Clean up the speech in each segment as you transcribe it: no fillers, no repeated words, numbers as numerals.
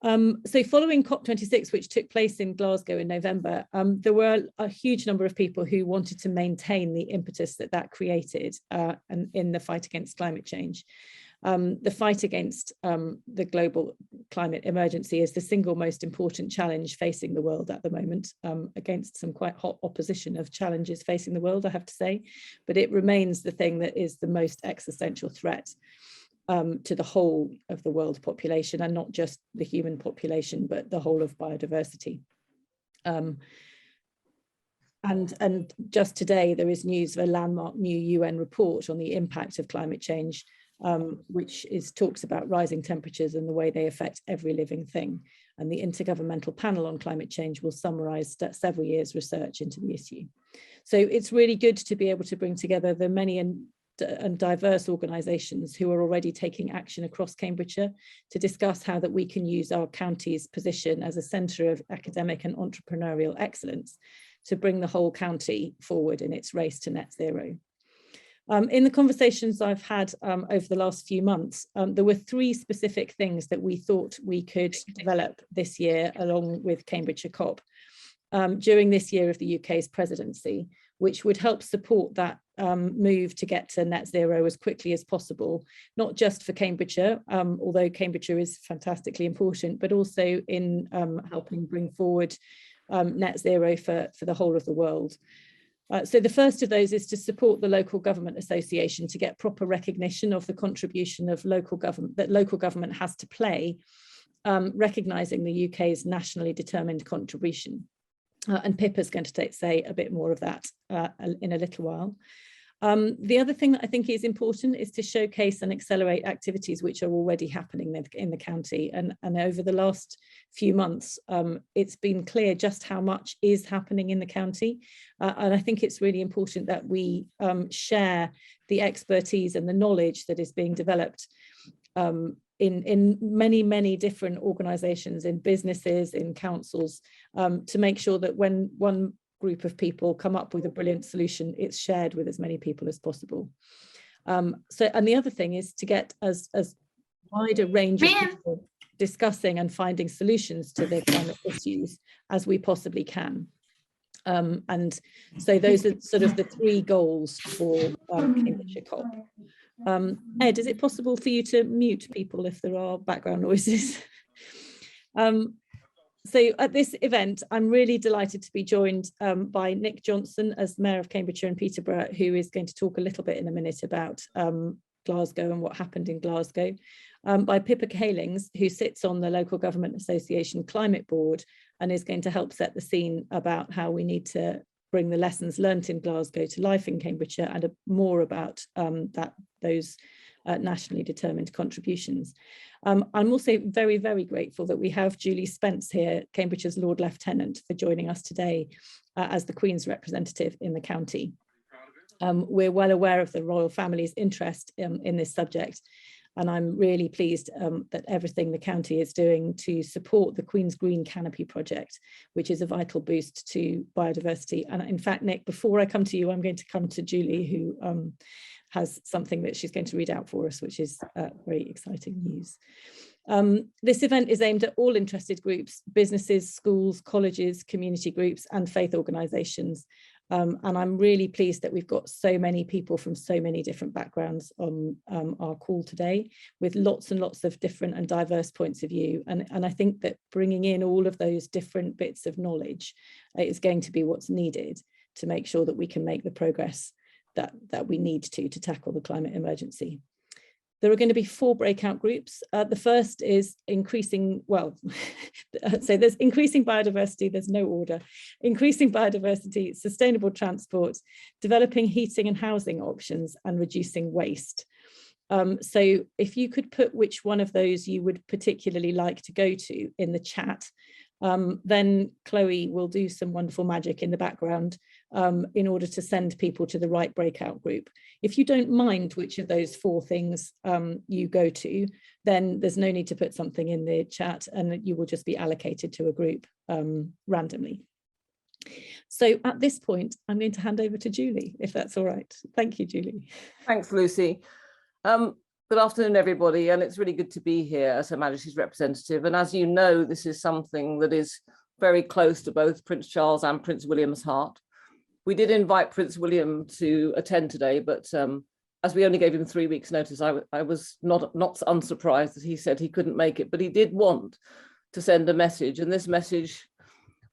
So following COP26, which took place in Glasgow in November, there were a huge number of people who wanted to maintain the impetus that created in the fight against climate change. The fight against the global climate emergency is the single most important challenge facing the world at the moment, against some quite hot opposition of challenges facing the world, I have to say, but it remains the thing that is the most existential threat to the whole of the world population, and not just the human population, but the whole of biodiversity. And just today, there is news of a landmark new UN report on the impact of climate change, which talks about rising temperatures and the way they affect every living thing. And the Intergovernmental Panel on Climate Change will summarise several years' research into the issue. So it's really good to be able to bring together the many and diverse organisations who are already taking action across Cambridgeshire to discuss how that we can use our county's position as a centre of academic and entrepreneurial excellence to bring the whole county forward in its race to net zero. In the conversations I've had over the last few months, there were three specific things that we thought we could develop this year along with Cambridgeshire COP during this year of the UK's presidency, which would help support that move to get to net zero as quickly as possible, not just for Cambridgeshire, although Cambridgeshire is fantastically important, but also in helping bring forward net zero for the whole of the world. So the first of those is to support the Local Government Association to get proper recognition of the contribution of local government that local government has to play, recognising the UK's nationally determined contribution. And Pippa's going to say a bit more of that in a little while. The other thing that I think is important is to showcase and accelerate activities which are already happening in the county. And over the last few months, it's been clear just how much is happening in the county. And I think it's really important that we share the expertise and the knowledge that is being developed in many, many different organisations, in businesses, in councils, to make sure that when one group of people come up with a brilliant solution, it's shared with as many people as possible. And the other thing is to get as wide a range of people discussing and finding solutions to the climate issues as we possibly can. And so those are sort of the three goals for Cambridgeshire COP. Ed, is it possible for you to mute people if there are background noises? So at this event, I'm really delighted to be joined by Nick Johnson as Mayor of Cambridgeshire and Peterborough, who is going to talk a little bit in a minute about Glasgow and what happened in Glasgow, by Pippa Cahalings, who sits on the Local Government Association Climate Board and is going to help set the scene about how we need to bring the lessons learnt in Glasgow to life in Cambridgeshire, and more about those nationally determined contributions. I'm also very, very grateful that we have Julie Spence here, Cambridgeshire's Lord Lieutenant, for joining us today as the Queen's representative in the county. We're well aware of the royal family's interest in this subject, and I'm really pleased that everything the county is doing to support the Queen's Green Canopy project, which is a vital boost to biodiversity. And in fact, Nick, before I come to you, I'm going to come to Julie, who has something that she's going to read out for us, which is very exciting news. This event is aimed at all interested groups, businesses, schools, colleges, community groups, and faith organisations. And I'm really pleased that we've got so many people from so many different backgrounds on our call today, with lots and lots of different and diverse points of view. And I think that bringing in all of those different bits of knowledge is going to be what's needed to make sure that we can make the progress that we need to tackle the climate emergency. There are going to be 4 breakout groups. The first is increasing, so there's increasing biodiversity, there's no order. Increasing biodiversity, sustainable transport, developing heating and housing options, and reducing waste. So if you could put which one of those you would particularly like to go to in the chat, then Chloe will do some wonderful magic in the background in order to send people to the right breakout group. If you don't mind which of those 4 things you go to, then there's no need to put something in the chat, and you will just be allocated to a group randomly. So at this point, I'm going to hand over to Julie, if that's all right. Thank you, Julie. Thanks, Lucy. Good afternoon, everybody, and it's really good to be here as Her Majesty's representative. And as you know, this is something that is very close to both Prince Charles and Prince William's heart. We did invite Prince William to attend today, but as we only gave him 3 weeks' notice, I was not unsurprised that he said he couldn't make it, but he did want to send a message, and this message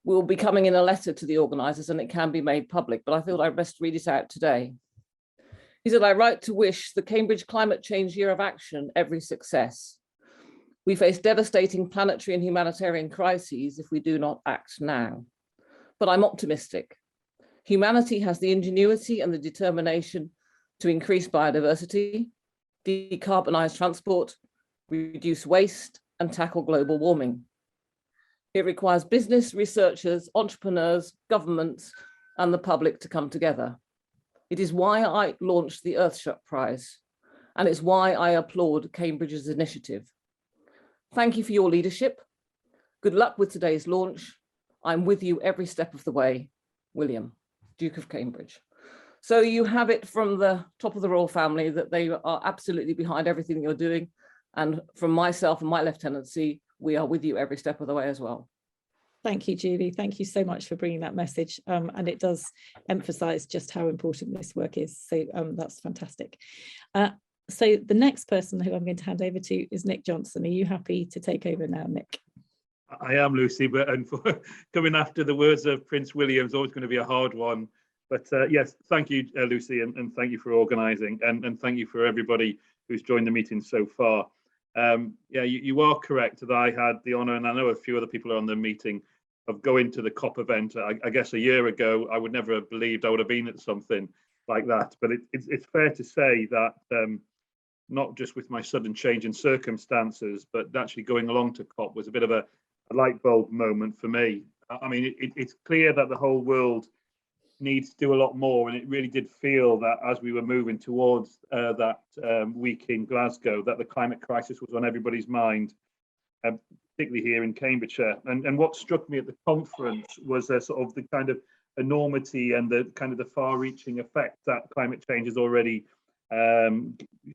will be coming in a letter to the organisers, and it can be made public, but I thought I'd best read it out today. He said, "I write to wish the Cambridge Climate Change Year of Action every success. We face devastating planetary and humanitarian crises if we do not act now. But I'm optimistic. Humanity has the ingenuity and the determination to increase biodiversity, decarbonise transport, reduce waste, and tackle global warming. It requires business, researchers, entrepreneurs, governments, and the public to come together. It is why I launched the Earthshot Prize, and it's why I applaud Cambridge's initiative. Thank you for your leadership. Good luck with today's launch. I'm with you every step of the way. William, Duke of Cambridge." So you have it from the top of the royal family that they are absolutely behind everything you're doing. And from myself and my lieutenancy, we are with you every step of the way as well. Thank you, Julie. Thank you so much for bringing that message. And it does emphasize just how important this work is. So that's fantastic. So the next person who I'm going to hand over to is Nick Johnson. Are you happy to take over now, Nick? I am, Lucy, but coming after the words of Prince William is always going to be a hard one. But yes, thank you, Lucy, and thank you for organising, and thank you for everybody who's joined the meeting so far. Yeah, you are correct that I had the honour, and I know a few other people are on the meeting, of going to the COP event. I guess a year ago, I would never have believed I would have been at something like that. But it's fair to say that not just with my sudden change in circumstances, but actually going along to COP was a bit of a light bulb moment for me. I mean, it's clear that the whole world needs to do a lot more, and it really did feel that as we were moving towards that week in Glasgow, that the climate crisis was on everybody's mind, particularly here in Cambridgeshire. And what struck me at the conference was sort of the kind of enormity and the kind of the far-reaching effect that climate change is already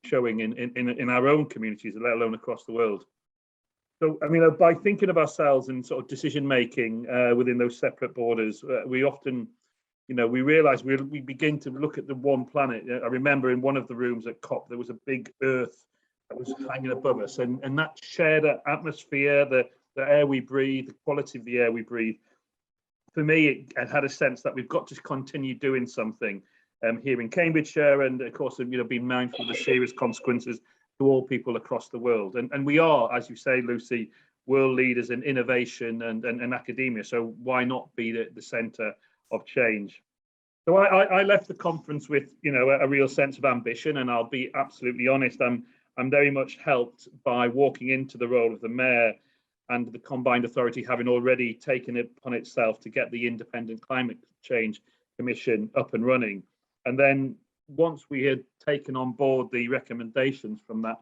showing in our own communities, let alone across the world. So, I mean, by thinking of ourselves and sort of decision making within those separate borders, we often, you know, we realise we begin to look at the one planet. I remember in one of the rooms at COP, there was a big Earth that was hanging above us, and that shared atmosphere, the air we breathe, the quality of the air we breathe. For me, it had a sense that we've got to continue doing something here in Cambridgeshire, and of course, you know, being mindful of the serious consequences to all people across the world. And we are, as you say, Lucy, world leaders in innovation and academia. So why not be the centre of change? So I left the conference with, you know, a real sense of ambition, and I'll be absolutely honest, I'm very much helped by walking into the role of the mayor and the combined authority having already taken it upon itself to get the Independent Climate Change Commission up and running. And then once we had taken on board the recommendations from that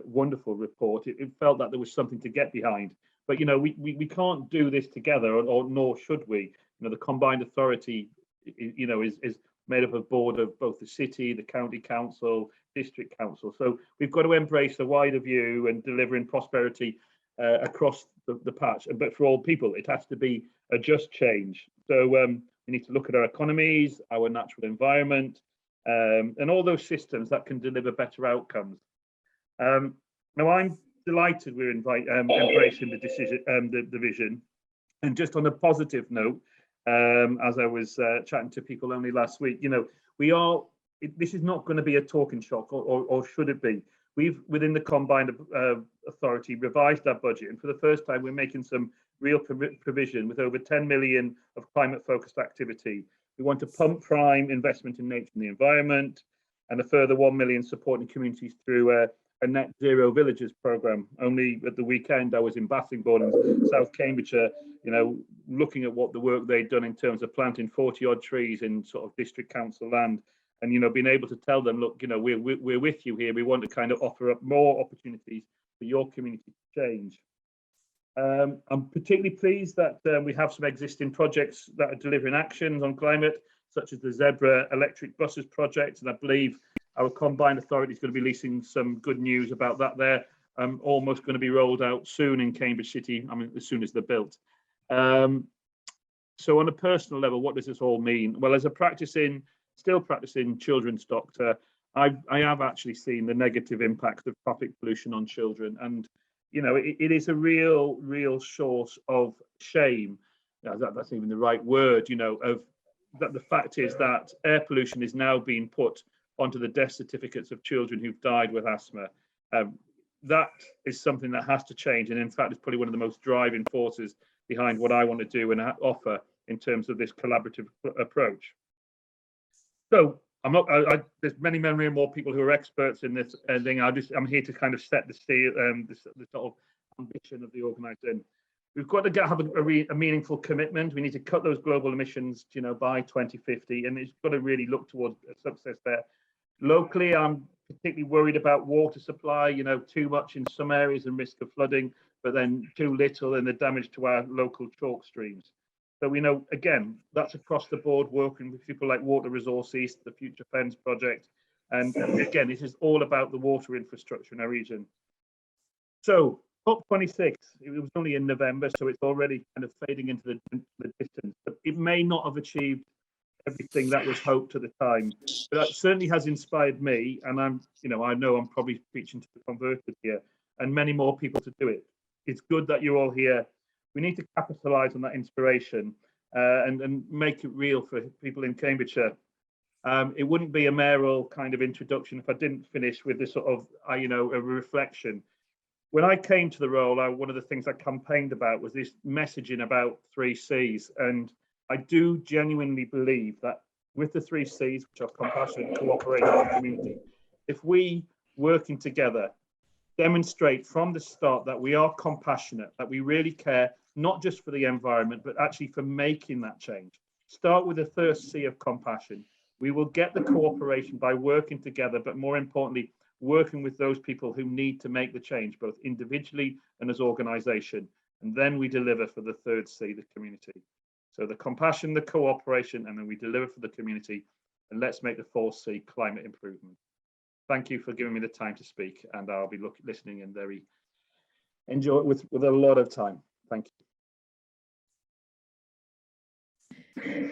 wonderful report, it felt that there was something to get behind. But, you know, we can't do this together, or nor should we. You know, the combined authority, you know, is made up of board of both the city, the county council, district council. So we've got to embrace a wider view and delivering prosperity across the patch. But for all people, it has to be a just change. So we need to look at our economies, our natural environment, and all those systems that can deliver better outcomes. Now, I'm delighted we're embracing the vision. And just on a positive note, as I was chatting to people only last week, you know, this is not going to be a talking shop, or should it be? We've, within the combined authority, revised our budget, and for the first time, we're making some real provision with over 10 million of climate-focused activity. We want to pump prime investment in nature and the environment, and a further 1 million supporting communities through a net zero villages programme. Only at the weekend, I was in Bassingbourn in South Cambridgeshire, you know, looking at what the work they'd done in terms of planting 40 odd trees in sort of district council land, and, you know, being able to tell them, look, you know, we're with you here. We want to kind of offer up more opportunities for your community to change. I'm particularly pleased that we have some existing projects that are delivering actions on climate, such as the Zebra electric buses project, and I believe Our combined authority is going to be releasing some good news about that. They're almost going to be rolled out soon in Cambridge City, I mean, as soon as they're built. So on a personal level, what does this all mean? Well, as a still practicing children's doctor, I have actually seen the negative impacts of traffic pollution on children. And, you know, it is a real source of shame. That's even the right word, you know, of that. The fact is that air pollution is now being put onto the death certificates of children who've died with asthma. That is something that has to change. And in fact, it's probably one of the most driving forces behind what I want to do and offer in terms of this collaborative approach. So there's many more people who are experts in this thing. I'm here to kind of set the sort of ambition of the organisation. We've got to have a meaningful commitment. We need to cut those global emissions, you know, by 2050, and it's got to really look towards a success there. Locally, I'm particularly worried about water supply. You know, too much in some areas and risk of flooding, but then too little and the damage to our local chalk streams. So we know, again, that's across the board, working with people like Water Resources, the Future Fens project. And again, this is all about the water infrastructure in our region. So COP26, it was only in November, so it's already kind of fading into the distance. But it may not have achieved everything that was hoped at the time, but that certainly has inspired me. And I know I'm probably preaching to the converted here, and many more people to do it. It's good that you're all here. We need to capitalize on that inspiration and make it real for people in Cambridgeshire. It wouldn't be a mayoral kind of introduction if I didn't finish with this sort of, a reflection. When I came to the role, one of the things I campaigned about was this messaging about 3 C's. And I do genuinely believe that with the 3 C's, which are compassion, cooperation, and community, if we, working together, demonstrate from the start that we are compassionate, that we really care, not just for the environment, but actually for making that change. Start with the first C of compassion. We will get the cooperation by working together, but more importantly, working with those people who need to make the change, both individually and as organisation. And then we deliver for the 3rd C, the community. So the compassion, the cooperation, and then we deliver for the community. And let's make the 4th C, climate improvement. Thank you for giving me the time to speak, and I'll be listening and very enjoy it with a lot of time. Thank you.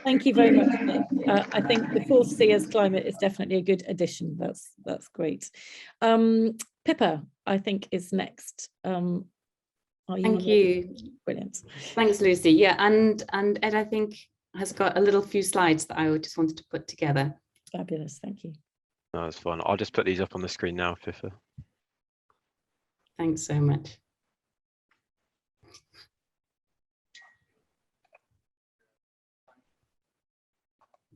Thank you very much, Nick. I think the 4th C as climate is definitely a good addition. That's great. Pippa, I think, is next. Thank you. Brilliant. Thanks, Lucy. Yeah, and Ed, I think, has got a little few slides that I just wanted to put together. Fabulous, thank you. No, that's fine. I'll just put these up on the screen now, Pippa. Thanks so much.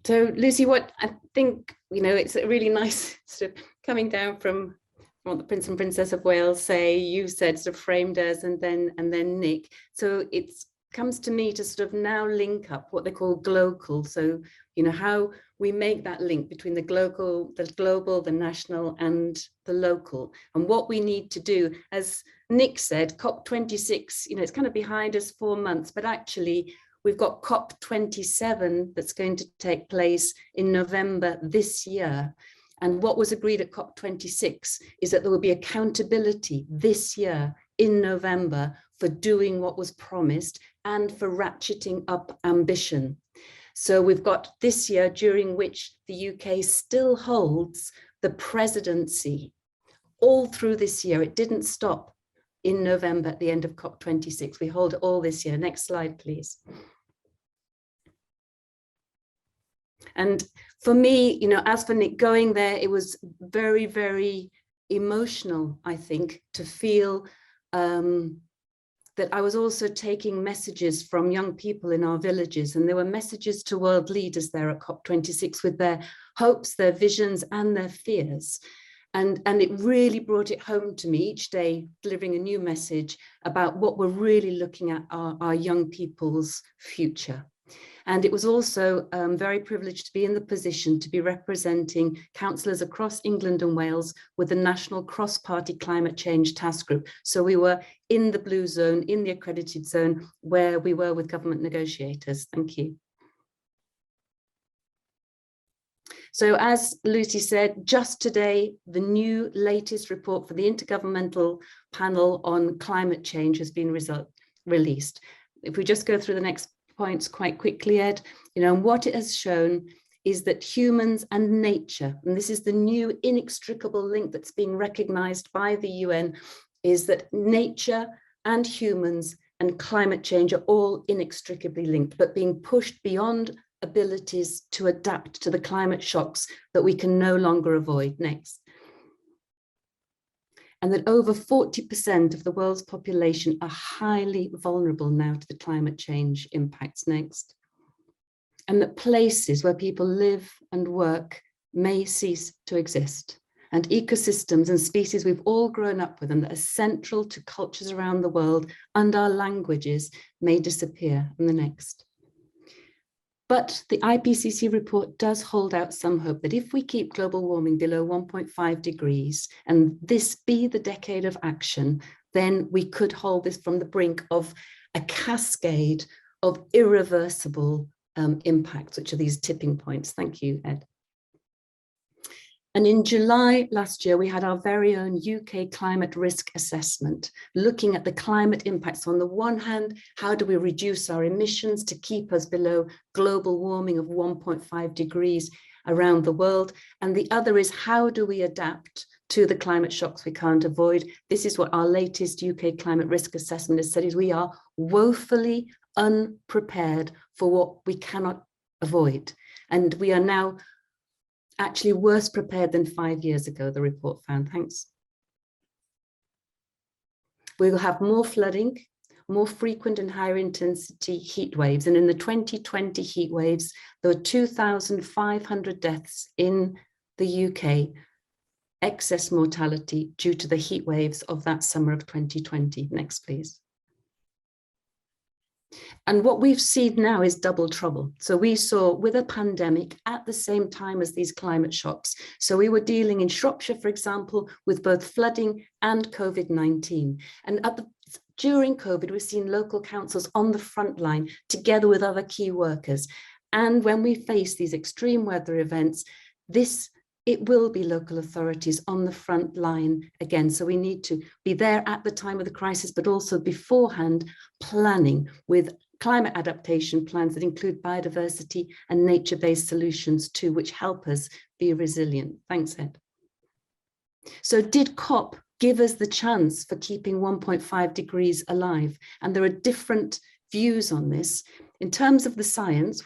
So, Lucy, what I think, it's a really nice sort of coming down from what the Prince and Princess of Wales say, you said, sort of framed us, and then Nick. So it comes to me to sort of now link up what they call glocal. So, how we make that link between the global, the national, and the local. And what we need to do, as Nick said, COP26, it's kind of behind us 4 months, but actually we've got COP27 that's going to take place in November this year. And what was agreed at COP26 is that there will be accountability this year in November for doing what was promised and for ratcheting up ambition. So we've got this year, during which the UK still holds the presidency all through this year. It didn't stop in November at the end of COP26. We hold it all this year. Next slide, please. And for me, as for Nick going there, it was very, very emotional, I think, to feel that I was also taking messages from young people in our villages, and there were messages to world leaders there at COP26 with their hopes, their visions, and their fears. And it really brought it home to me each day, delivering a new message about what we're really looking at our young people's future. And it was also very privileged to be in the position to be representing councillors across England and Wales with the National Cross-Party Climate Change Task Group. So we were in the blue zone, in the accredited zone, where we were with government negotiators. Thank you. So as Lucy said, just today, the new latest report for the Intergovernmental Panel on Climate Change has been released. If we just go through the next points quite quickly, Ed, what it has shown is that humans and nature, and this is the new inextricable link that's being recognized by the UN, is that nature and humans and climate change are all inextricably linked, but being pushed beyond abilities to adapt to the climate shocks that we can no longer avoid. Next. And that over 40% of the world's population are highly vulnerable now to the climate change impacts. Next. And that places where people live and work may cease to exist, and ecosystems and species we've all grown up with and that are central to cultures around the world and our languages may disappear. In the next. But the IPCC report does hold out some hope that if we keep global warming below 1.5 degrees and this be the decade of action, then we could hold this from the brink of a cascade of irreversible impacts, which are these tipping points. Thank you, Ed. And in July last year, we had our very own UK climate risk assessment, looking at the climate impacts. On the one hand, how do we reduce our emissions to keep us below global warming of 1.5 degrees around the world? And the other is, how do we adapt to the climate shocks we can't avoid? This is what our latest UK climate risk assessment has said, is we are woefully unprepared for what we cannot avoid. And we are now actually worse prepared than 5 years ago, the report found. Thanks. We will have more flooding, more frequent and higher intensity heat waves. And in the 2020 heat waves, there were 2,500 deaths in the UK, excess mortality due to the heat waves of that summer of 2020. Next, please. And what we've seen now is double trouble. So we saw with a pandemic at the same time as these climate shocks. So we were dealing in Shropshire, for example, with both flooding and COVID-19. And during COVID, we've seen local councils on the front line together with other key workers. And when we face these extreme weather events, it will be local authorities on the front line again. So we need to be there at the time of the crisis, but also beforehand planning with climate adaptation plans that include biodiversity and nature-based solutions too, which help us be resilient. Thanks, Ed. So did COP give us the chance for keeping 1.5 degrees alive? And there are different views on this. In terms of the science,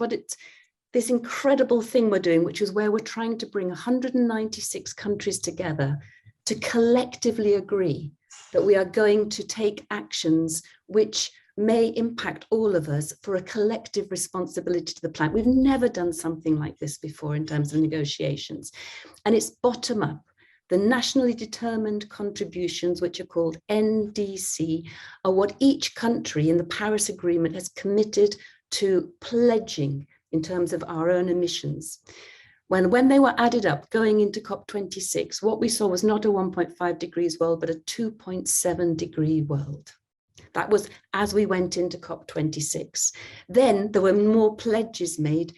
this incredible thing we're doing, which is where we're trying to bring 196 countries together to collectively agree that we are going to take actions which may impact all of us for a collective responsibility to the planet. We've never done something like this before in terms of negotiations. And it's bottom up. The nationally determined contributions, which are called NDC, are what each country in the Paris Agreement has committed to pledging in terms of our own emissions. When they were added up going into COP26, what we saw was not a 1.5 degrees world, but a 2.7 degree world. That was as we went into COP26. Then there were more pledges made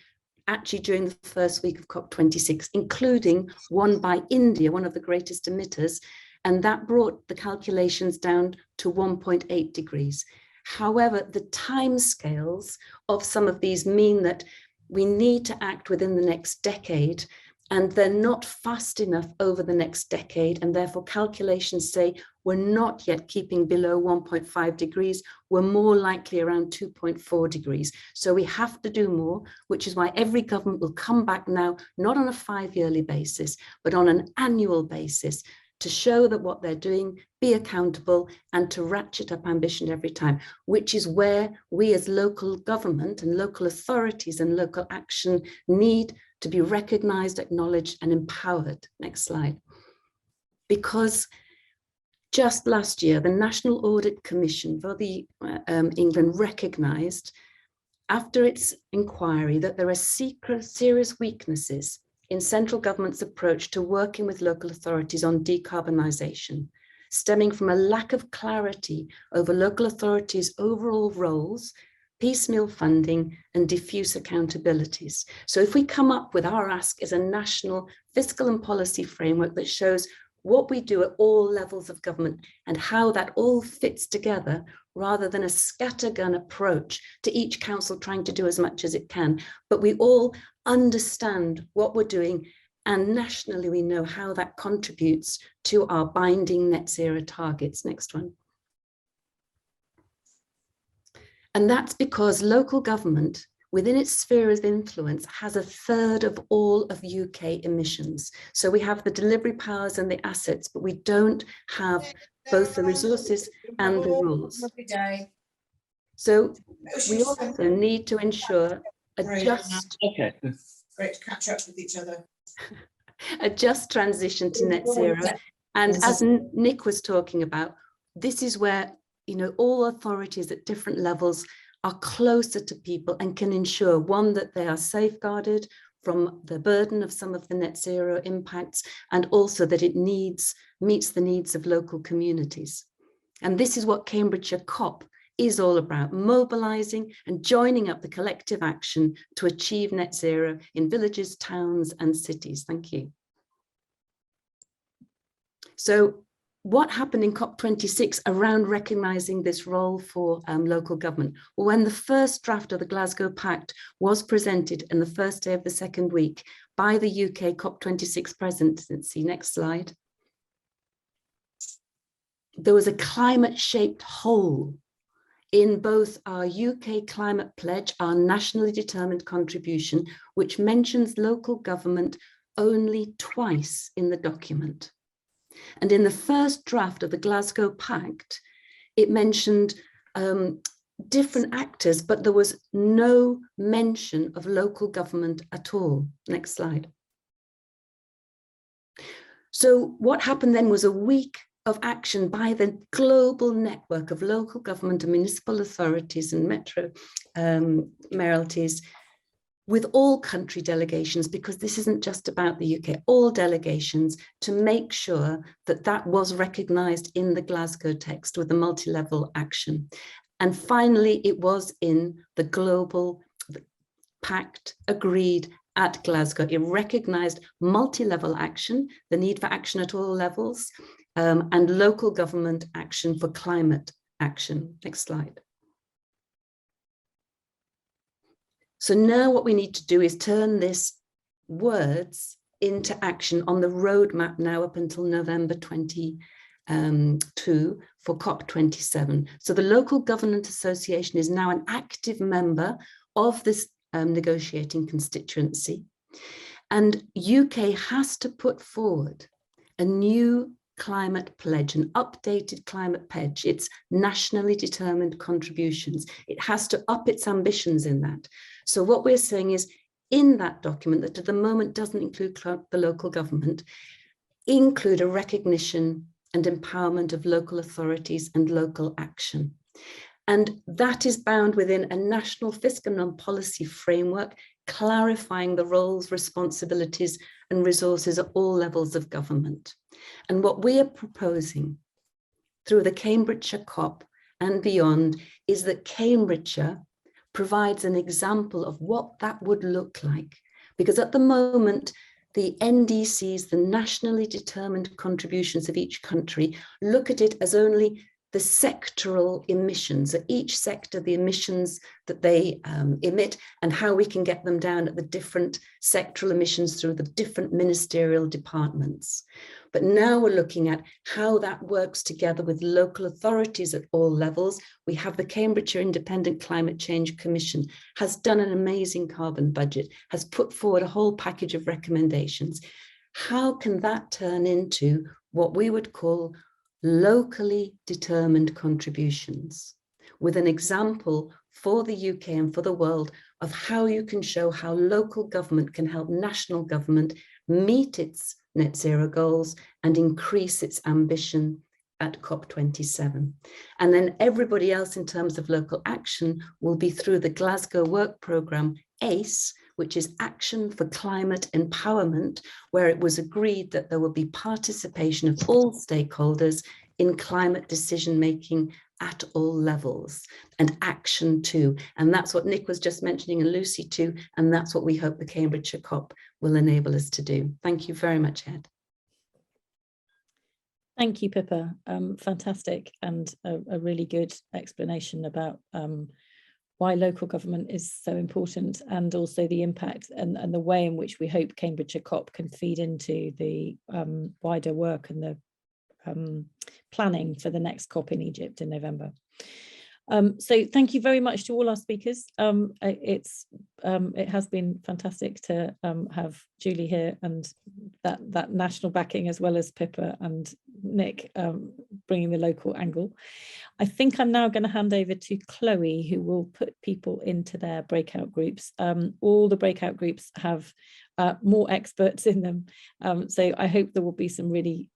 actually during the first week of COP26, including one by India, one of the greatest emitters, and that brought the calculations down to 1.8 degrees. However, the timescales of some of these mean that we need to act within the next decade, and they're not fast enough over the next decade, and therefore calculations say we're not yet keeping below 1.5 degrees, we're more likely around 2.4 degrees. So we have to do more, which is why every government will come back now, not on a 5-yearly basis, but on an annual basis, to show that what they're doing, be accountable, and to ratchet up ambition every time, which is where we as local government and local authorities and local action need to be recognized, acknowledged, and empowered. Next slide. Because just last year, the National Audit Commission for England recognized, after its inquiry, that there are serious weaknesses in central government's approach to working with local authorities on decarbonisation, stemming from a lack of clarity over local authorities' overall roles, piecemeal funding, and diffuse accountabilities. So if we come up with our ask is a national fiscal and policy framework that shows what we do at all levels of government and how that all fits together, rather than a scattergun approach to each council trying to do as much as it can, but we all understand what we're doing, and nationally we know how that contributes to our binding net zero targets. Next one. And that's because local government within its sphere of influence has a third of all of UK emissions. So we have the delivery powers and the assets, but we don't have both the resources and the rules. So we also need to ensure a just, great to catch up with each other. a just transition to net zero. And as Nick was talking about, this is where, you know, all authorities at different levels are closer to people and can ensure, one, that they are safeguarded from the burden of some of the net zero impacts, and also that it meets the needs of local communities. And this is what Cambridgeshire COP is all about, mobilising and joining up the collective action to achieve net zero in villages, towns and cities. Thank you. So what happened in COP26 around recognising this role for local government? Well, when the first draft of the Glasgow Pact was presented in the first day of the second week by the UK COP26 presidency, next slide, there was a climate-shaped hole in both our UK climate pledge, our nationally determined contribution, which mentions local government only twice in the document. And in the first draft of the Glasgow Pact, it mentioned different actors, but there was no mention of local government at all. Next slide. So what happened then was a week of action by the global network of local government and municipal authorities and metro mayoralties, with all country delegations, because this isn't just about the UK, all delegations, to make sure that that was recognised in the Glasgow text with the multi-level action. And finally, it was in the global pact agreed at Glasgow. It recognised multi-level action, the need for action at all levels, and local government action for climate action. Next slide. So now what we need to do is turn this words into action on the roadmap now up until November 22 for COP27. So the Local Government Association is now an active member of this negotiating constituency. And UK has to put forward a new climate pledge, an updated climate pledge. It's nationally determined contributions. It has to up its ambitions in that. So what we're saying is, in that document that at the moment doesn't include the local government, include a recognition and empowerment of local authorities and local action. And that is bound within a national fiscal and policy framework, clarifying the roles, responsibilities and resources at all levels of government. And what we are proposing through the Cambridgeshire COP and beyond is that Cambridgeshire provides an example of what that would look like. Because at the moment, the NDCs, the nationally determined contributions of each country, look at it as only the sectoral emissions, at each sector, the emissions that they emit and how we can get them down at the different sectoral emissions through the different ministerial departments. But now we're looking at how that works together with local authorities at all levels. We have the Cambridgeshire Independent Climate Change Commission, has done an amazing carbon budget, has put forward a whole package of recommendations. How can that turn into what we would call locally determined contributions, with an example for the UK and for the world of how you can show how local government can help national government meet its net zero goals and increase its ambition at COP27. And then everybody else in terms of local action will be through the Glasgow Work Programme, ACE, which is Action for Climate Empowerment, where it was agreed that there will be participation of all stakeholders in climate decision-making at all levels, and action too. And that's what Nick was just mentioning, and Lucy too, and that's what we hope the Cambridgeshire COP will enable us to do. Thank you very much, Ed. Thank you, Pippa. Fantastic, and a really good explanation about why local government is so important, and also the impact and the way in which we hope Cambridgeshire COP can feed into the wider work and the planning for the next COP in Egypt in November. So thank you very much to all our speakers. It has been fantastic to have Julie here, and that national backing, as well as Pippa and Nick bringing the local angle. I think I'm now going to hand over to Chloe, who will put people into their breakout groups. All the breakout groups have more experts in them. So I hope there will be some really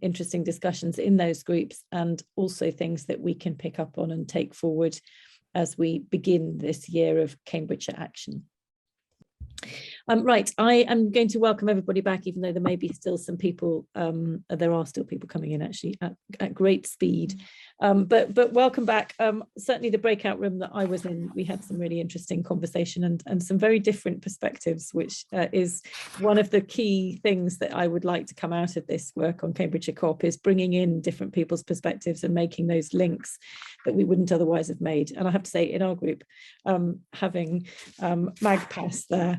interesting discussions in those groups, and also things that we can pick up on and take forward as we begin this year of Cambridgeshire Action. Right, I am going to welcome everybody back, even though there may be still some people, there are still people coming in actually at great speed. But welcome back. Certainly the breakout room that I was in, we had some really interesting conversation and some very different perspectives, which is one of the key things that I would like to come out of this work on Cambridgeshire COP, is bringing in different people's perspectives and making those links that we wouldn't otherwise have made. And I have to say, in our group, having Magpass there,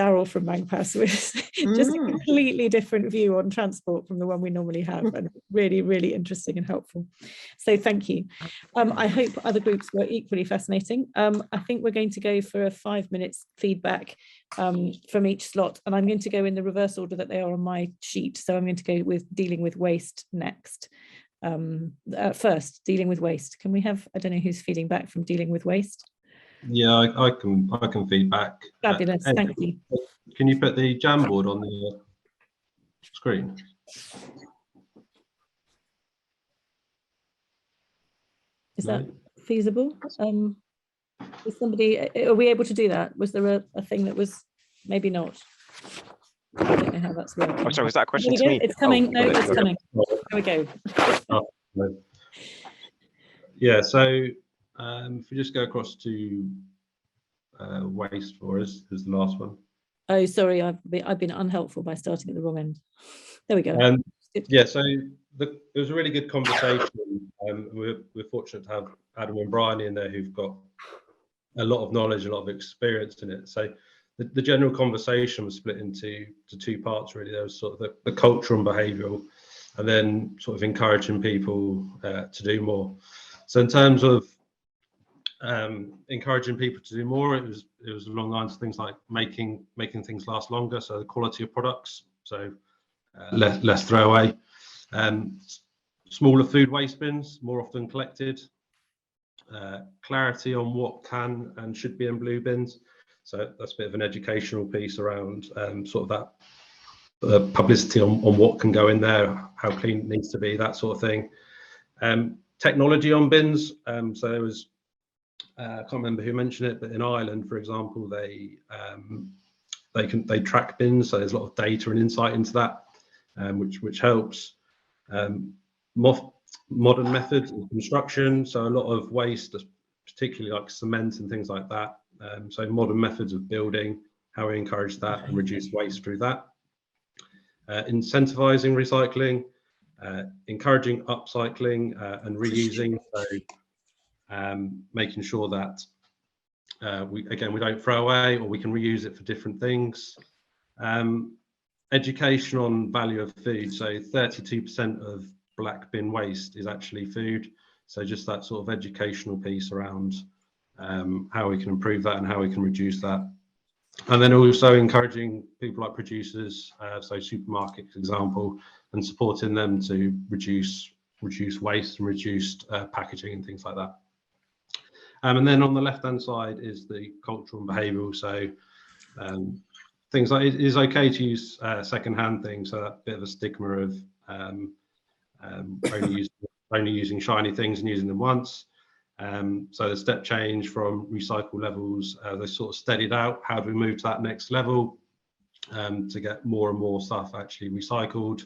Daryl from Magpass, was just a completely different view on transport from the one we normally have, and really, really interesting and helpful. So thank you. I hope other groups were equally fascinating. I think we're going to go for a 5 minutes feedback from each slot, and I'm going to go in the reverse order that they are on my sheet. So I'm going to go with dealing with waste next. First, dealing with waste. Can we have, I don't know who's feeding back from dealing with waste? Yeah, I can feedback. Fabulous, thank you. Can you put the Jamboard on the screen? Is that feasible? Is somebody, are we able to do that? Was there a thing that was maybe not? I don't know how that's working. Oh, sorry, was that a question to me? It's coming. Oh, no, it's coming. There we go. Oh, no. Yeah, so if we just go across to waste for us, is the last one. Oh, sorry, I've been unhelpful by starting at the wrong end. There we go. Yeah, so it was a really good conversation. We're fortunate to have Adam and Brian in there, who've got a lot of knowledge, a lot of experience in it. So the general conversation was split into two parts, really. There was sort of the cultural and behavioural, and then sort of encouraging people to do more. So in terms of encouraging people to do more, it was along the lines of things like making things last longer, so the quality of products, so less throwaway, smaller food waste bins, more often collected, clarity on what can and should be in blue bins. So that's a bit of an educational piece around sort of that publicity on what can go in there, how clean it needs to be, that sort of thing. Technology on bins. So there was, I can't remember who mentioned it, but in Ireland, for example, they track bins. So there's a lot of data and insight into that, which helps. Modern methods of construction. So a lot of waste, particularly like cement and things like that. So modern methods of building, how we encourage that and reduce waste through that. Incentivizing recycling, encouraging upcycling and reusing. So making sure that we don't throw away, or we can reuse it for different things. Education on value of food. So 32% of black bin waste is actually food. So just that sort of educational piece around how we can improve that and how we can reduce that. And then also encouraging people like producers, so supermarkets, for example, and supporting them to reduce waste and reduced packaging and things like that. And then on the left-hand side is the cultural and behavioural. So things like it is okay to use second-hand things. So that bit of a stigma of only using shiny things and using them once. So the step change from recycle levels, they sort of steadied out. How do we move to that next level to get more and more stuff actually recycled?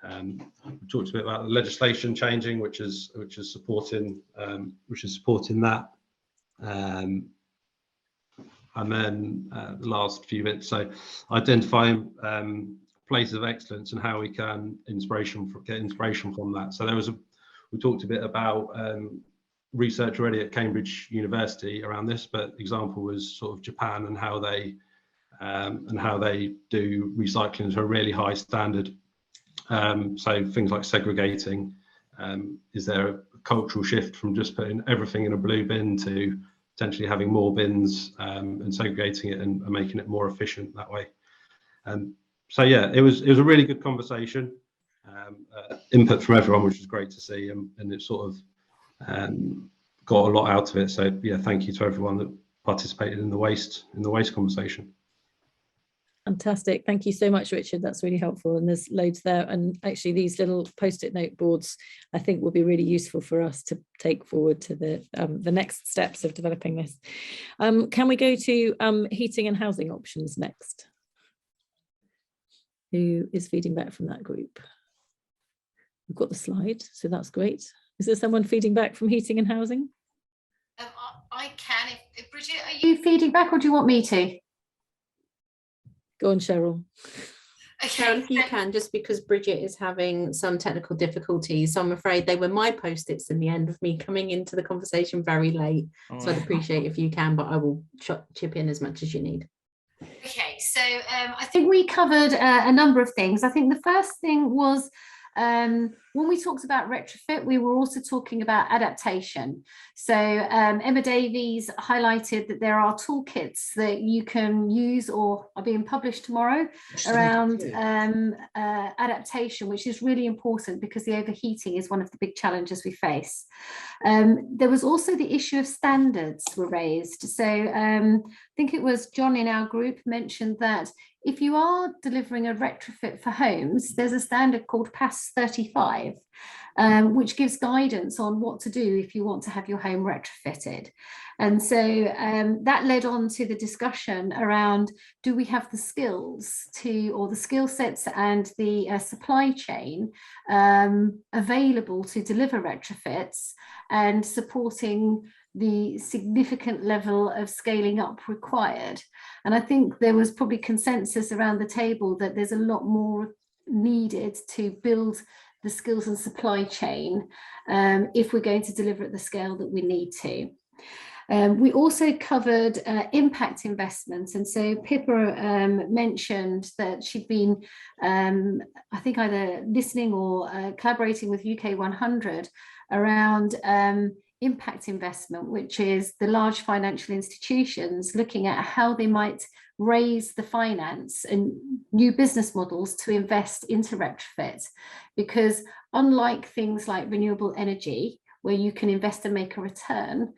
We talked a bit about the legislation changing, which is supporting that. And then the last few bits, so identifying places of excellence and how we can get inspiration from that. So we talked a bit about research already at Cambridge University around this, but the example was sort of Japan and how they do recycling to a really high standard. So things like segregating, is there a cultural shift from just putting everything in a blue bin to potentially having more bins and segregating it and making it more efficient that way? So yeah, it was a really good conversation, input from everyone, which was great to see, and it sort of got a lot out of it. So yeah, thank you to everyone that participated in the waste conversation. Fantastic. Thank you so much, Richard. That's really helpful. And there's loads there. And actually these little post-it note boards, I think, will be really useful for us to take forward to the next steps of developing this. Can we go to heating and housing options next? Who is feeding back from that group? We've got the slide, so that's great. Is there someone feeding back from heating and housing? I can. If Bridget, are you feeding back, or do you want me to? Go on, Cheryl. Okay, Cheryl, if you can, just because Bridget is having some technical difficulties, so I'm afraid they were my post-its in the end of me coming into the conversation very late. So I'd appreciate if you can, but I will chip in as much as you need. Okay, so I think we covered a number of things. I think the first thing was when we talked about retrofit, we were also talking about adaptation. So Emma Davies highlighted that there are toolkits that you can use or are being published tomorrow around adaptation, which is really important because the overheating is one of the big challenges we face. There was also the issue of standards were raised. So I think it was John in our group mentioned that if you are delivering a retrofit for homes, there's a standard called PAS 35, which gives guidance on what to do if you want to have your home retrofitted. And so that led on to the discussion around, do we have the skills or the skill sets and the supply chain available to deliver retrofits and supporting the significant level of scaling up required. And I think there was probably consensus around the table that there's a lot more needed to build the skills and supply chain if we're going to deliver at the scale that we need to. We also covered impact investments, and so Pippa mentioned that she'd been, I think, either listening or collaborating with UK 100 around impact investment, which is the large financial institutions looking at how they might raise the finance and new business models to invest into retrofit. Because unlike things like renewable energy, where you can invest and make a return,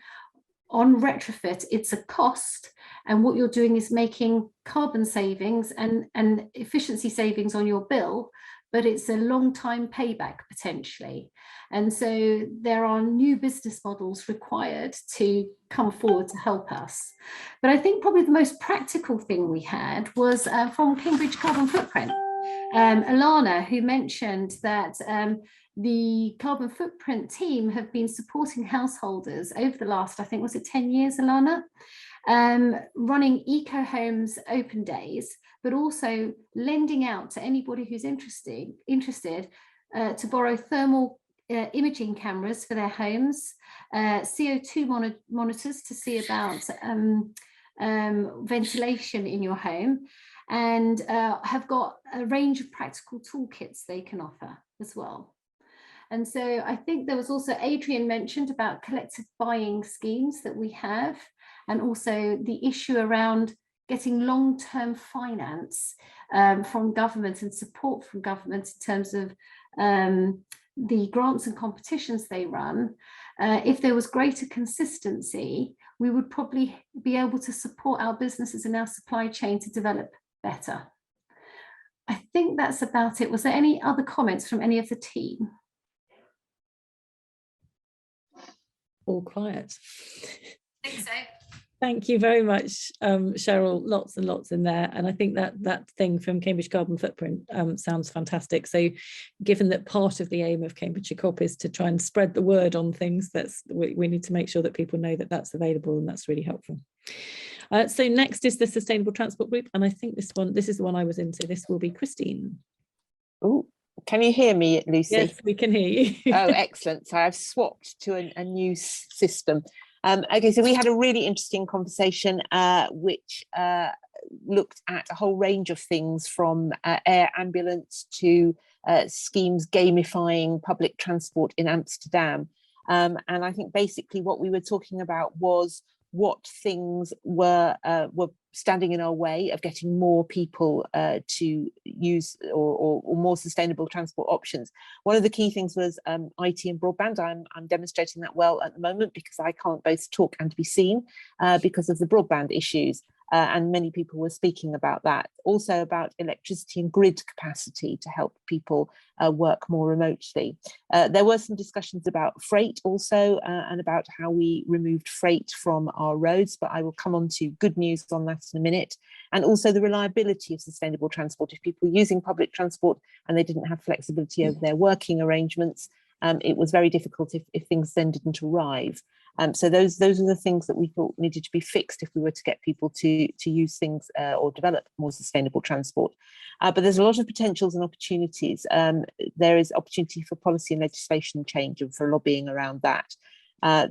on retrofit, it's a cost. And what you're doing is making carbon savings and efficiency savings on your bill, but it's a long time payback potentially. And so there are new business models required to come forward to help us. But I think probably the most practical thing we had was from Cambridge Carbon Footprint. Alana, who mentioned that the carbon footprint team have been supporting householders over the last, I think, was it 10 years, Alana? Running eco homes open days, but also lending out to anybody who's interested to borrow thermal imaging cameras for their homes, CO2 monitors to see about ventilation in your home, and have got a range of practical toolkits they can offer as well. And so I think there was also, Adrian mentioned about collective buying schemes that we have, and also the issue around getting long-term finance from government and support from government in terms of the grants and competitions they run. If there was greater consistency, we would probably be able to support our businesses and our supply chain to develop better. I think that's about it. Was there any other comments from any of the team? All quiet. I think so. Thank you very much, Cheryl. Lots and lots in there. And I think that thing from Cambridge Carbon Footprint sounds fantastic. So given that part of the aim of Cambridgeshire COP is to try and spread the word on things, we need to make sure that people know that that's available, and that's really helpful. So next is the Sustainable Transport Group. And I think this is the one I was in. So this will be Christine. Oh, can you hear me, Lucy? Yes, we can hear you. Oh, excellent. So I've swapped to a new system. Okay, so we had a really interesting conversation which looked at a whole range of things, from air ambulance to schemes gamifying public transport in Amsterdam. And I think basically what we were talking about was what things were standing in our way of getting more people to use or more sustainable transport options. One of the key things was IT and broadband. I'm demonstrating that well at the moment because I can't both talk and be seen because of the broadband issues. And many people were speaking about that. Also about electricity and grid capacity to help people work more remotely. There were some discussions about freight also and about how we removed freight from our roads, but I will come on to good news on that in a minute. And also the reliability of sustainable transport. If people were using public transport and they didn't have flexibility over their working arrangements, it was very difficult if things then didn't arrive. So those are the things that we thought needed to be fixed if we were to get people to use things or develop more sustainable transport. But there's a lot of potentials and opportunities. There is opportunity for policy and legislation change and for lobbying around that.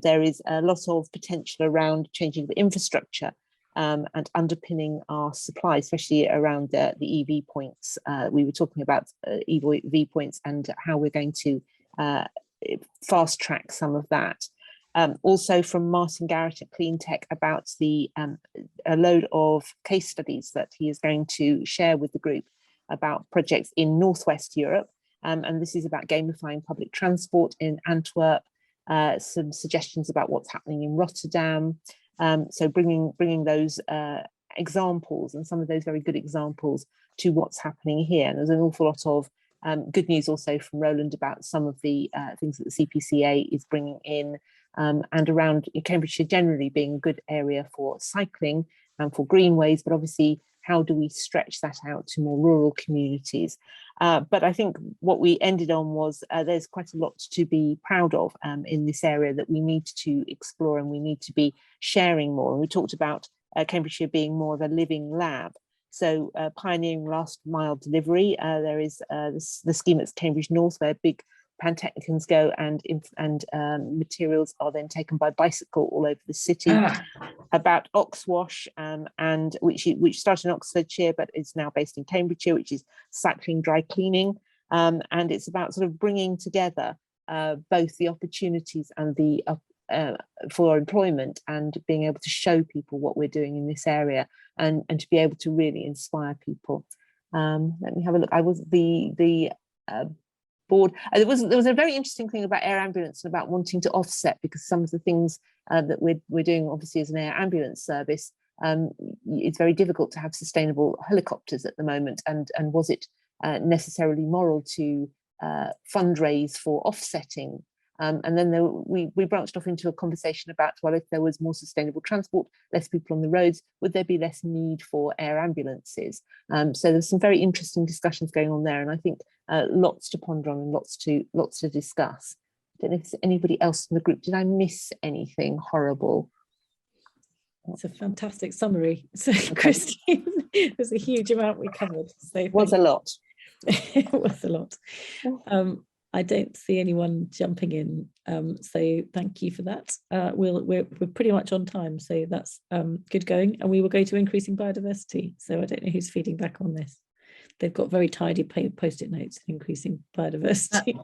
There is a lot of potential around changing the infrastructure and underpinning our supply, especially around the EV points. We were talking about EV points and how we're going to fast track some of that. Also from Martin Garrett at Clean Tech about a load of case studies that he is going to share with the group about projects in Northwest Europe. And this is about gamifying public transport in Antwerp, some suggestions about what's happening in Rotterdam. So bringing those examples and some of those very good examples to what's happening here. And there's an awful lot of good news also from Roland about some of the things that the CPCA is bringing in, and around Cambridgeshire generally being a good area for cycling and for greenways, but obviously how do we stretch that out to more rural communities? But I think what we ended on was there's quite a lot to be proud of in this area that we need to explore and we need to be sharing more. And we talked about Cambridgeshire being more of a living lab. So pioneering last mile delivery. There is the scheme at Cambridge North where big Pantechnicons go and materials are then taken by bicycle all over the city. About Oxwash, and which started in Oxfordshire but is now based in Cambridgeshire, which is cycling dry cleaning, and it's about sort of bringing together both the opportunities and the for employment and being able to show people what we're doing in this area and to be able to really inspire people. Let me have a look. I was the board. There was a very interesting thing about air ambulance and about wanting to offset, because some of the things that we're doing obviously as an air ambulance service, it's very difficult to have sustainable helicopters at the moment, and was it necessarily moral to fundraise for offsetting? And then we branched off into a conversation about, well, if there was more sustainable transport, less people on the roads, would there be less need for air ambulances? So there's some very interesting discussions going on there, and I think lots to ponder on and lots to discuss. I don't know if there's anybody else in the group. Did I miss anything horrible? It's a fantastic summary. So okay. Christine, there's a huge amount we covered. So it was a lot. It was a lot. I don't see anyone jumping in, so thank you for that. We're pretty much on time, so that's good going. And we will go to increasing biodiversity. So I don't know who's feeding back on this. They've got very tidy post-it notes, increasing biodiversity.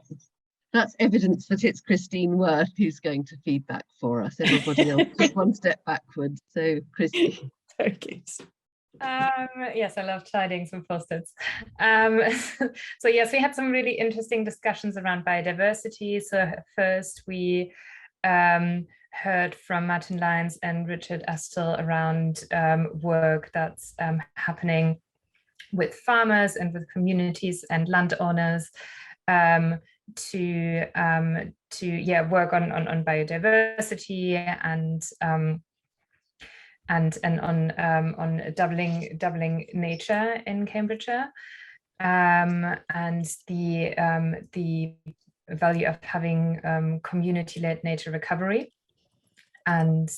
That's evidence that it's Christine Worth who's going to feed back for us. Everybody else took one step backwards. So Christine. Very good. Yes, I love tidying some post-its. So yes, we had some really interesting discussions around biodiversity. So first we heard from Martin Lyons and Richard Astle around work that's happening with farmers and with communities and landowners to work on biodiversity and on doubling nature in Cambridgeshire, and the value of having community-led nature recovery, and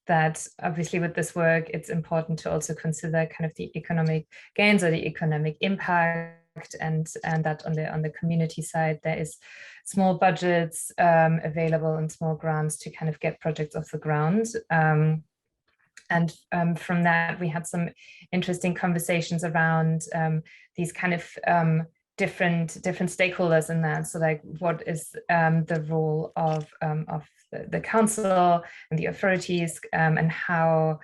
that obviously with this work, it's important to also consider kind of the economic gains or the economic impact, and that on the community side, there is small budgets available and small grants to kind of get projects off the ground. And from that, we had some interesting conversations around these kind of different stakeholders in that. So like, what is the role of the council and the authorities, and how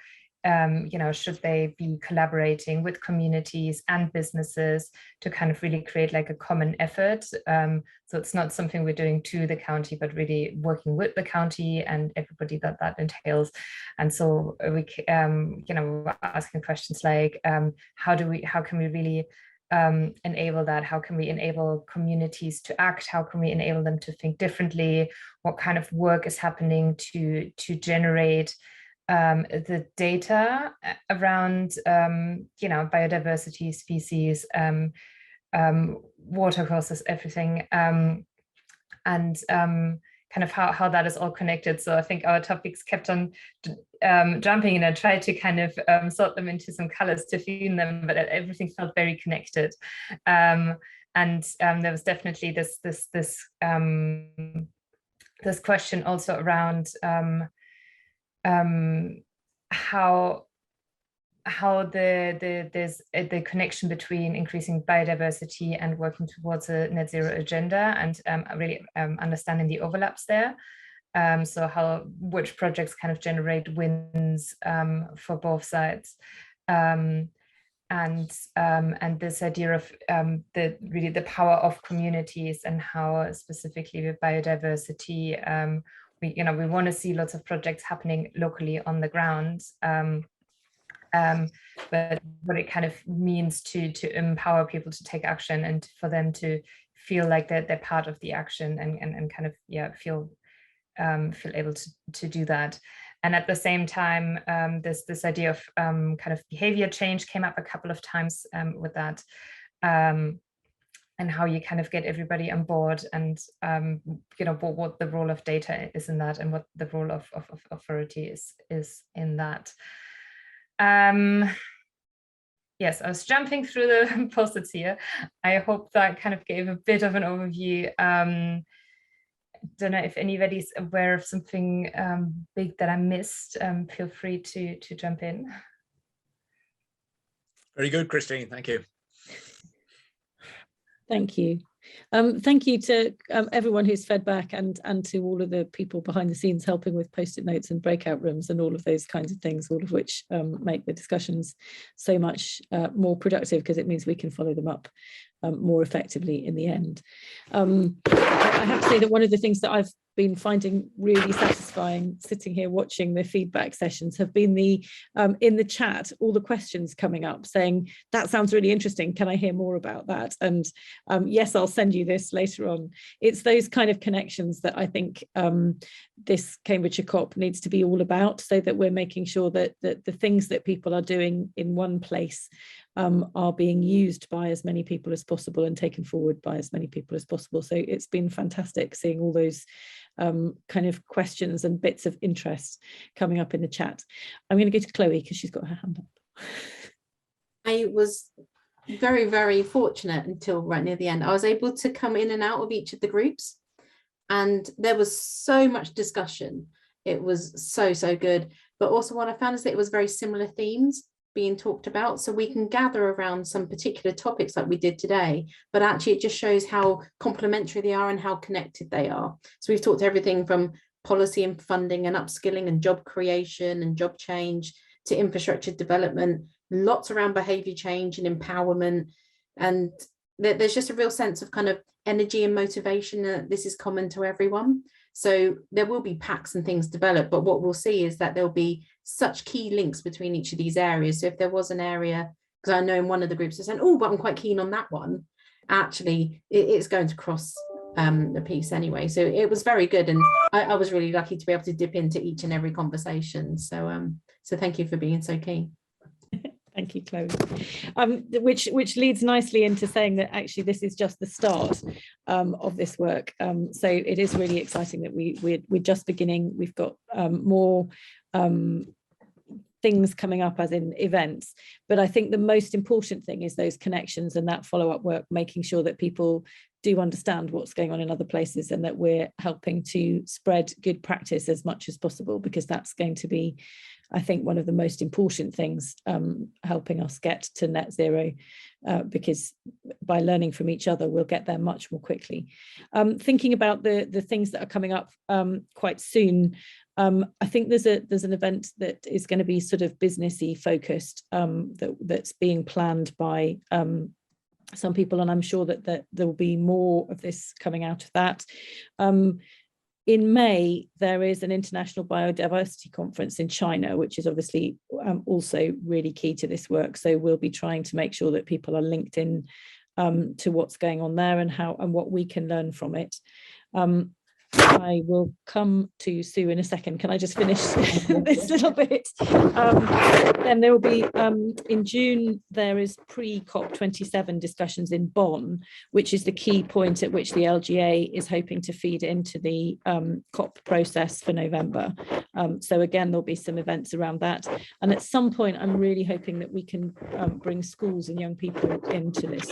should they be collaborating with communities and businesses to kind of really create like a common effort. So it's not something we're doing to the county, but really working with the county and everybody that entails. And so we, asking questions like, how can we really enable that? How can we enable communities to act? How can we enable them to think differently? What kind of work is happening to generate the data around biodiversity, species, water courses, everything, and kind of how that is all connected. So I think our topics kept on jumping, and I tried to kind of sort them into some colors to theme them, but everything felt very connected. And there was definitely this question also around how there's the connection between increasing biodiversity and working towards a net zero agenda, and really understanding the overlaps there. So which projects kind of generate wins for both sides, and this idea of the power of communities, and how specifically with biodiversity we want to see lots of projects happening locally on the ground, but what it kind of means to empower people to take action, and for them to feel like they're part of the action, and kind of feel able to do that. And at the same time, this idea of kind of behavior change came up a couple of times with that. And how you kind of get everybody on board, and what the role of data is in that, and what the role of authority is in that. Yes, I was jumping through the post-its here. I hope that kind of gave a bit of an overview. Don't know if anybody's aware of something big that I missed. Feel free to jump in. Very good, Christine. Thank you. Thank you. Thank you to everyone who's fed back, and to all of the people behind the scenes helping with post-it notes and breakout rooms and all of those kinds of things, all of which make the discussions so much more productive, because it means we can follow them up more effectively in the end. I have to say that one of the things that I've been finding really satisfying sitting here watching the feedback sessions have been the in the chat, all the questions coming up saying, that sounds really interesting, can I hear more about that? And yes, I'll send you this later on. It's those kind of connections that I think this Cambridgeshire COP needs to be all about, so that we're making sure that the things that people are doing in one place are being used by as many people as possible and taken forward by as many people as possible. So it's been fantastic seeing all those kind of questions and bits of interest coming up in the chat. I'm going to go to Chloe because she's got her hand up. I was very, very fortunate until right near the end. I was able to come in and out of each of the groups, and there was so much discussion. It was so good. But also what I found is that it was very similar themes being talked about, so we can gather around some particular topics like we did today, but actually it just shows how complementary they are and how connected they are. So we've talked everything from policy and funding and upskilling and job creation and job change to infrastructure development, lots around behavior change and empowerment, and there's just a real sense of kind of energy and motivation that this is common to everyone. So there will be packs and things developed, but what we'll see is that there'll be such key links between each of these areas. So if there was an area, because I know in one of the groups they're saying, oh, but I'm quite keen on that one, actually it's going to cross the piece anyway. So it was very good, and I was really lucky to be able to dip into each and every conversation. So so thank you for being so keen. Thank you, Chloe. Which leads nicely into saying that actually this is just the start of this work. So it is really exciting that we're just beginning. We've got more things coming up, as in events, but I think the most important thing is those connections and that follow-up work, making sure that people do understand what's going on in other places and that we're helping to spread good practice as much as possible, because that's going to be, I think, one of the most important things helping us get to net zero, because by learning from each other, we'll get there much more quickly. Thinking about the things that are coming up quite soon, I think there's an event that is going to be sort of businessy focused, that's being planned by some people, and I'm sure that there will be more of this coming out of that. In May, there is an international biodiversity conference in China, which is obviously also really key to this work. So we'll be trying to make sure that people are linked in to what's going on there and what we can learn from it. I will come to Sue in a second. Can I just finish this little bit? Then there will be, in June, there is pre-COP27 discussions in Bonn, which is the key point at which the LGA is hoping to feed into the COP process for November. So again, there'll be some events around that. And at some point, I'm really hoping that we can bring schools and young people into this.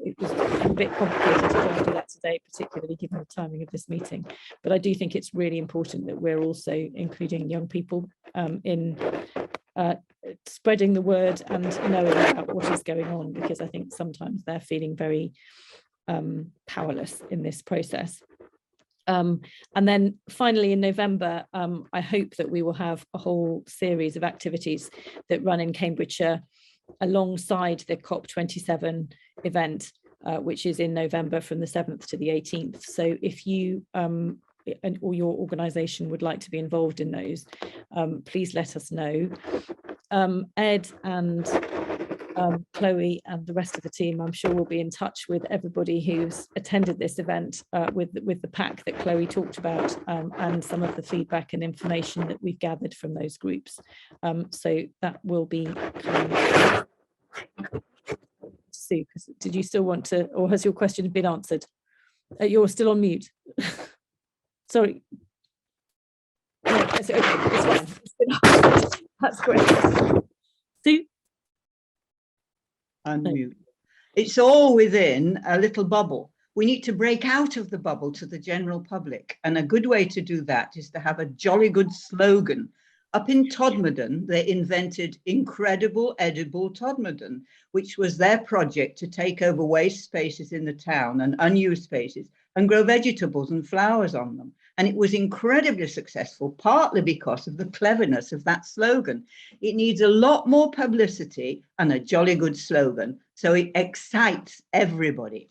It was a bit complicated to try and do that today, particularly given the timing of this meeting. But I do think it's really important that we're also including young people in spreading the word and knowing about what is going on, because I think sometimes they're feeling very powerless in this process. And then finally in November, I hope that we will have a whole series of activities that run in Cambridgeshire alongside the COP27 event, which is in November from the 7th to the 18th. So if you or your organisation would like to be involved in those, please let us know. Ed and Chloe and the rest of the team, I'm sure, will be in touch with everybody who's attended this event with the pack that Chloe talked about, and some of the feedback and information that we've gathered from those groups. So that will be coming. Sue, did you still want to, or has your question been answered? You're still on mute. Sorry. No, it's okay, it's fine. That's great. Sue? Unmute. It's all within a little bubble. We need to break out of the bubble to the general public. And a good way to do that is to have a jolly good slogan. Up in Todmorden, they invented Incredible Edible Todmorden, which was their project to take over waste spaces in the town and unused spaces and grow vegetables and flowers on them. And it was incredibly successful, partly because of the cleverness of that slogan. It needs a lot more publicity and a jolly good slogan, so it excites everybody.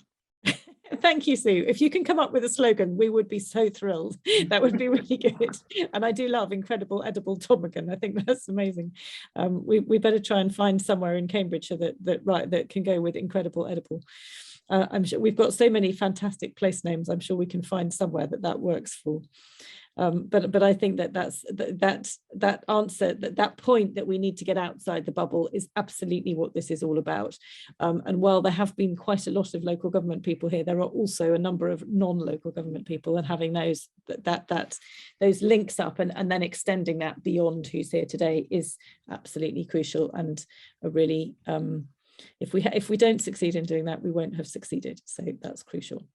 Thank you, Sue. If you can come up with a slogan, we would be so thrilled. That would be really good. And I do love Incredible Edible Todmorden. I think that's amazing. We better try and find somewhere in Cambridgeshire that can go with Incredible Edible. I'm sure we've got so many fantastic place names. I'm sure we can find somewhere that works for. But I think that answer, that point that we need to get outside the bubble is absolutely what this is all about. And while there have been quite a lot of local government people here, there are also a number of non-local government people, and having those links up and then extending that beyond who's here today is absolutely crucial, and a really if we don't succeed in doing that, we won't have succeeded. So that's crucial.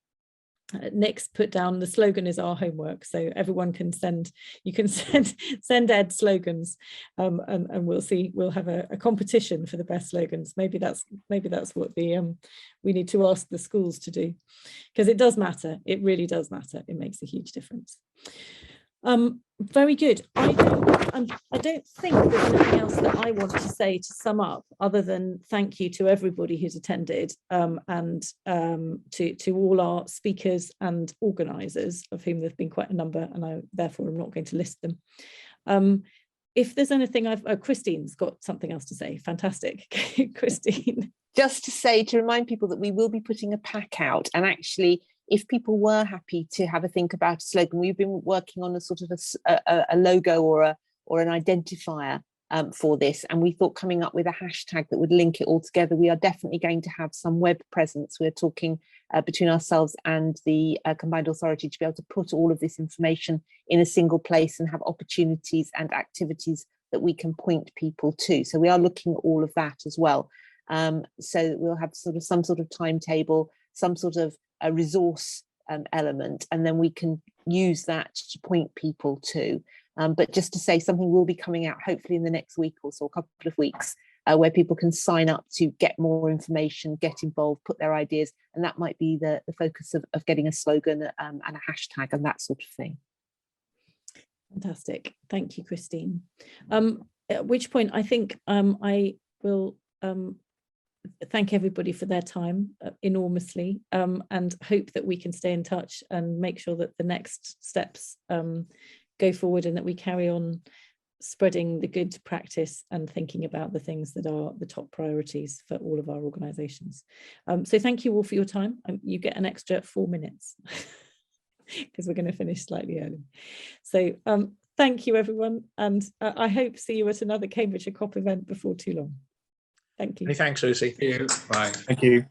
Nick's put down the slogan is our homework, so everyone can send Ed slogans, and we'll see. We'll have a competition for the best slogans. Maybe that's what we need to ask the schools to do, because it does matter. It really does matter. It makes a huge difference. Very good. I don't think there's anything else that I want to say to sum up, other than thank you to everybody who's attended, and to all our speakers and organisers, of whom there've been quite a number, and I therefore am not going to list them. If there's anything Christine's got something else to say. Fantastic. Christine. Just to remind people that we will be putting a pack out, and actually if people were happy to have a think about a slogan, we've been working on a sort of a logo or an identifier for this, and we thought coming up with a hashtag that would link it all together. We are definitely going to have some web presence. We're talking between ourselves and the Combined Authority to be able to put all of this information in a single place and have opportunities and activities that we can point people to. So we are looking at all of that as well. So we'll have some sort of timetable, some sort of a resource element, and then we can use that to point people to. But just to say, something will be coming out hopefully in the next week or so, a couple of weeks, where people can sign up to get more information, get involved, put their ideas, and that might be the focus of getting a slogan and a hashtag and that sort of thing. Fantastic. Thank you, Christine. At which point I think I will thank everybody for their time enormously, and hope that we can stay in touch and make sure that the next steps go forward and that we carry on spreading the good practice and thinking about the things that are the top priorities for all of our organisations. So thank you all for your time. You get an extra 4 minutes because we're going to finish slightly early. So thank you, everyone. And I hope to see you at another Cambridgeshire COP event before too long. Thank you. Many thanks, Lucy. Thank you. Bye. Thank you.